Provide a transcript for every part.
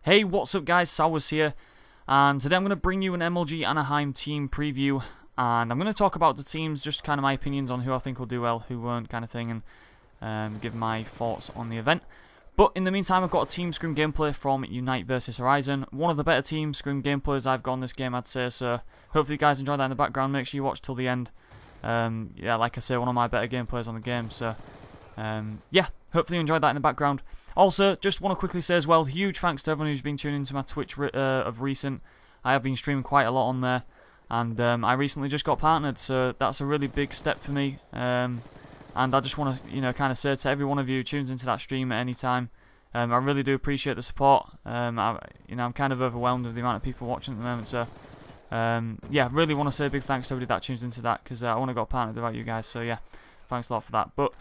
Hey, what's up guys, Sowerz here, and today I'm going to bring you an MLG Anaheim team preview, and I'm going to talk about the teams, just kind of my opinions on who I think will do well, who won't kind of thing, and give my thoughts on the event. But in the meantime, I've got a team scrim gameplay from Unite versus Horizon, one of the better team scrim gameplays I've got in this game, I'd say, so hopefully you guys enjoy that in the background. Make sure you watch till the end. Yeah, like I say, one of my better gameplays on the game, so yeah, hopefully you enjoyed that in the background. Also, just want to quickly say as well, huge thanks to everyone who's been tuning into my Twitch of recent. I have been streaming quite a lot on there, and I recently just got partnered, so that's a really big step for me. And I just want to, kind of say to every one of you who tunes into that stream at any time, I really do appreciate the support. I'm kind of overwhelmed with the amount of people watching at the moment, so yeah, really want to say a big thanks to everybody that tunes into that, because I want to get partnered without you guys. So yeah, thanks a lot for that. But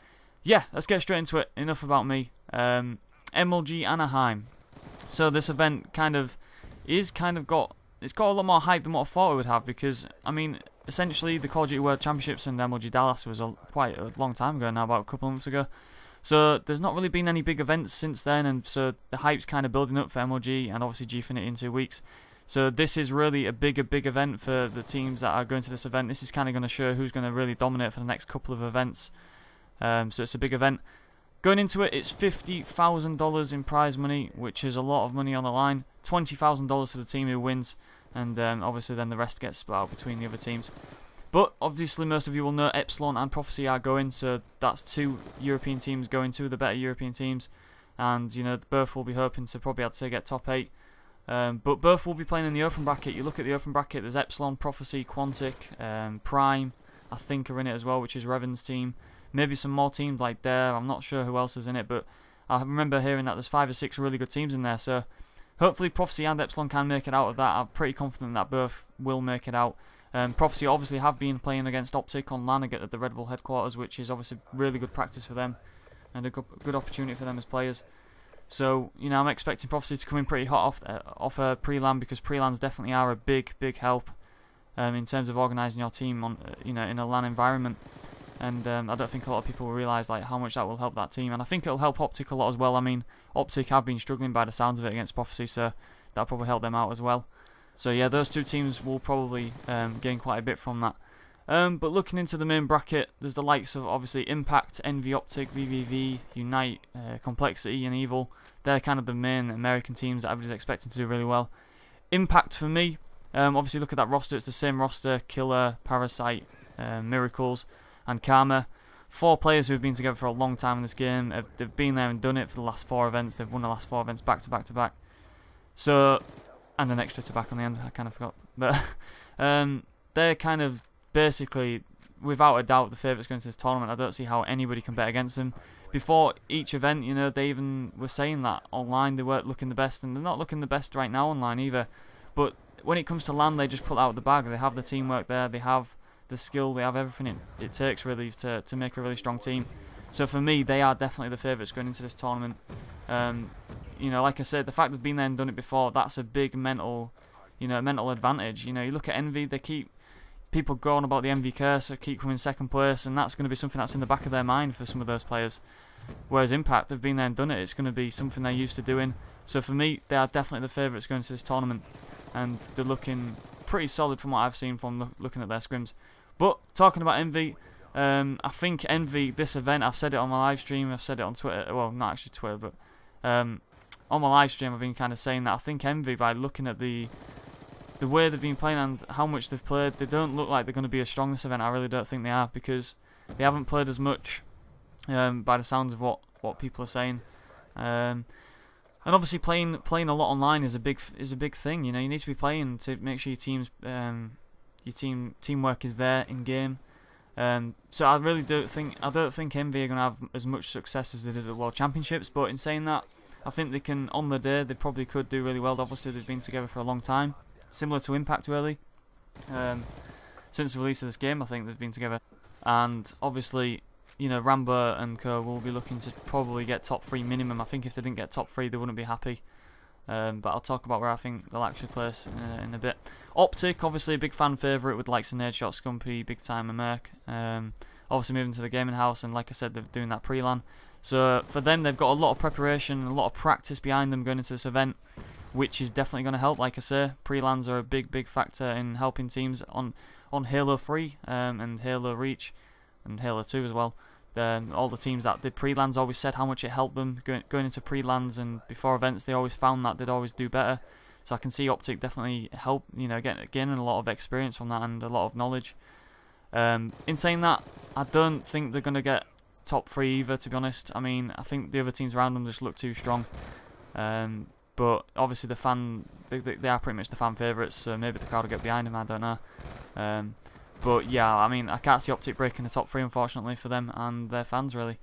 yeah, let's get straight into it. Enough about me. MLG Anaheim. So this event it's got a lot more hype than what I thought it would have, because I mean, essentially the Call of Duty World Championships and MLG Dallas was quite a long time ago now, about a couple of months ago. So there's not really been any big events since then, and so the hype's kind of building up for MLG and obviously Gfinity in 2 weeks. So this is really a big event for the teams that are going to this event. This is kind of going to show who's going to really dominate for the next couple of events. So it's a big event. Going into it, it's $50,000 in prize money, which is a lot of money on the line. $20,000 for the team who wins, and obviously then the rest gets split out between the other teams. But obviously most of you will know Epsilon and Prophecy are going, so that's 2 European teams going, 2 of the better European teams. And both will be hoping to probably, I'd say, get top 8. But both will be playing in the open bracket. You look at the open bracket, there's Epsilon, Prophecy, Quantic, Prime, I think are in it as well, which is Revan's team. Maybe some more teams like Dare, I'm not sure who else is in it, but I remember hearing that there's 5 or 6 really good teams in there, so hopefully Prophecy and Epsilon can make it out of that. I'm pretty confident that both will make it out. Prophecy obviously have been playing against Optic on LAN at the Red Bull headquarters, which is obviously really good practice for them, and a good opportunity for them as players. So, I'm expecting Prophecy to come in pretty hot off pre-LAN, because pre-LANs definitely are a big help in terms of organising your team on in a LAN environment. And I don't think a lot of people will realise how much that will help that team, and I think it'll help Optic a lot as well. I mean, Optic have been struggling by the sounds of it against Prophecy, so that'll probably help them out as well. So yeah, those 2 teams will probably gain quite a bit from that. But looking into the main bracket, there's the likes of obviously Impact, Envy, Optic, VVV, Unite, Complexity, and Evil. They're kind of the main American teams that everybody's expecting to do really well. Impact for me, obviously look at that roster. It's the same roster: Killer, Parasite, Miracles, and Karma. 4 players who have been together for a long time in this game. They've been there and done it for the last 4 events. They've won the last 4 events back to back to back. So, and an extra to back on the end, I kind of forgot. But they're kind of basically, without a doubt, the favourites going to this tournament. I don't see how anybody can bet against them. Before each event, they even were saying that online they weren't looking the best, and they're not looking the best right now online either. But when it comes to LAN, they just pull out of the bag. They have the teamwork there. They have the skill, they have everything it takes really to make a really strong team. So for me, they are definitely the favourites going into this tournament. Like I said, the fact they've been there and done it before, that's a big mental advantage. You look at Envy, they keep people going about the Envy curse, they keep coming second place, and that's going to be something that's in the back of their mind for some of those players. Whereas Impact, they've been there and done it. It's going to be something they're used to doing. So for me, they are definitely the favourites going into this tournament, and they're looking pretty solid from what I've seen from looking at their scrims. But talking about Envy, I think Envy, this event, I've said it on my live stream, I've said it on Twitter, well, not actually Twitter, but on my live stream I've been kind of saying that I think Envy, by looking at the way they've been playing and how much they've played, they don't look like they're going to be as strong this event. I really don't think they are, because they haven't played as much by the sounds of what people are saying. And obviously playing a lot online is a big thing. You need to be playing to make sure your teamwork is there in game. So I really don't think Envy are going to have as much success as they did at the World Championships. But in saying that, I think they can, on the day, they probably could do really well. Obviously they've been together for a long time, similar to Impact really. Since the release of this game, I think they've been together, and obviously Rambo and co will be looking to probably get top 3 minimum. I think if they didn't get top 3, they wouldn't be happy. But I'll talk about where I think they'll actually place in a bit. Optic, obviously a big fan favourite with likes of Nadeshot, Scumpy, Big Time and Merc. Obviously moving to the gaming house, and like I said, they're doing that pre-LAN. So for them, they've got a lot of preparation and a lot of practice behind them going into this event. which is definitely going to help. Like I say, pre-lands are a big factor in helping teams on Halo 3 and Halo Reach and Halo 2 as well. All the teams that did pre-lands always said how much it helped them going into pre-lands and before events. They always found that they'd always do better. So I can see Optic definitely help, gaining a lot of experience from that and a lot of knowledge. In saying that, I don't think they're going to get top 3 either, to be honest. I mean, I think the other teams around them just look too strong. But obviously they are pretty much the fan favourites, so maybe the crowd will get behind them, I don't know. But yeah, I mean, I can't see Optic breaking the top 3, unfortunately, for them and their fans, really.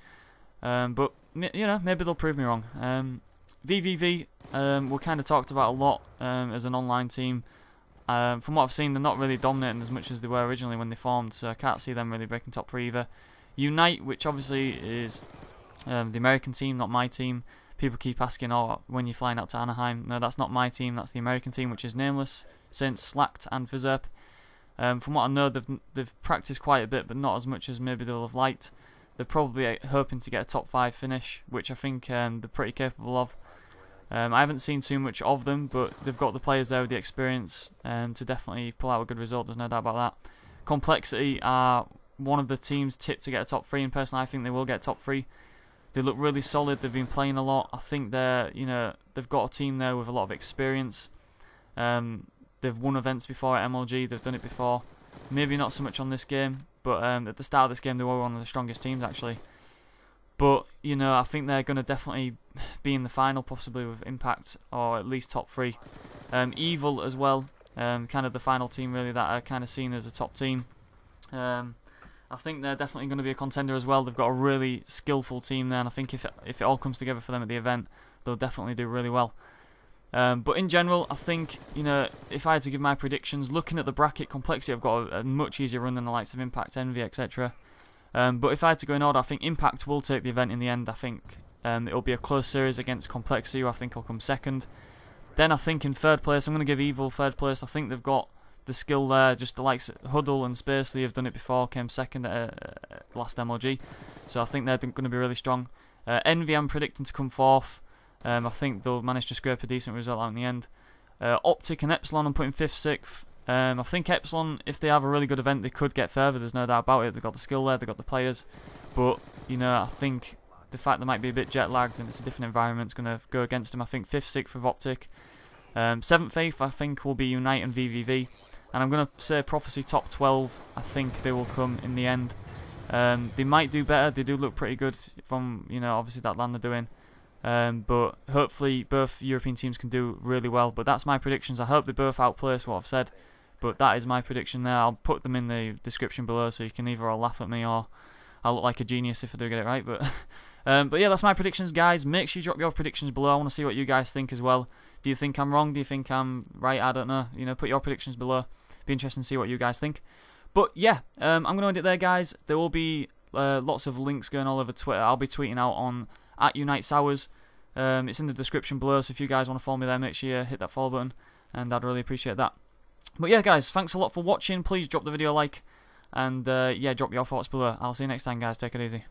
But, maybe they'll prove me wrong. VVV, we kind of talked about a lot as an online team. From what I've seen, they're not really dominating as much as they were originally when they formed, so I can't see them really breaking top 3 either. Unite, which obviously is the American team, not my team. People keep asking, oh, when you're flying out to Anaheim. No, that's not my team, that's the American team, which is nameless, Saints, Slacked and Fizzerp. From what I know, they've practiced quite a bit, but not as much as maybe they'll have liked. They're probably hoping to get a top 5 finish, which I think they're pretty capable of. I haven't seen too much of them, but they've got the players there with the experience to definitely pull out a good result, there's no doubt about that. Complexity are one of the teams tipped to get a top 3, and personally I think they will get top 3. They look really solid, they've been playing a lot. I think they've got a team there with a lot of experience. They've won events before at MLG, they've done it before. Maybe not so much on this game, but at the start of this game they were one of the strongest teams actually. But, I think they're going to definitely be in the final, possibly with Impact, or at least top 3. Evil as well, kind of the final team really that are kind of seen as a top team. I think they're definitely going to be a contender as well. They've got a really skillful team there, and I think if it all comes together for them at the event, they'll definitely do really well. But in general, I think, if I had to give my predictions, looking at the bracket, Complexity have got a much easier run than the likes of Impact, Envy, etc. But if I had to go in order, I think Impact will take the event in the end. I think it'll be a close series against Complexity, who I think will come second. Then I think in third place, I'm going to give Evil third place. I think they've got the skill there, just the likes of Huddle and Spacely have done it before, came second at last MLG. So I think they're going to be really strong. Envy I'm predicting to come fourth. I think they'll manage to scrape a decent result out in the end. Optic and Epsilon I'm putting 5th, 6th. I think Epsilon, if they have a really good event, they could get further, there's no doubt about it. They've got the skill there, they've got the players. But, I think the fact they might be a bit jet lagged and it's a different environment is going to go against them. I think 5th, 6th with Optic. 7th, 8th I think will be Unite and VVV. And I'm going to say Prophecy top 12, I think they will come in the end. They might do better, they do look pretty good from, obviously that land they're doing. But hopefully both European teams can do really well. But that's my predictions. I hope they both outplace what I've said. But that is my prediction there. I'll put them in the description below so you can either all laugh at me or I'll look like a genius if I do get it right. But yeah, that's my predictions, guys. Make sure you drop your predictions below. I want to see what you guys think as well. Do you think I'm wrong? Do you think I'm right? I don't know. Put your predictions below. Be interesting to see what you guys think. But yeah, I'm going to end it there, guys. There will be lots of links going all over Twitter. I'll be tweeting out on @UniteSowerz. It's in the description below, so if you guys want to follow me there, make sure you hit that follow button, and I'd really appreciate that. But yeah, guys, thanks a lot for watching. Please drop the video a like, and yeah, drop your thoughts below. I'll see you next time, guys. Take it easy.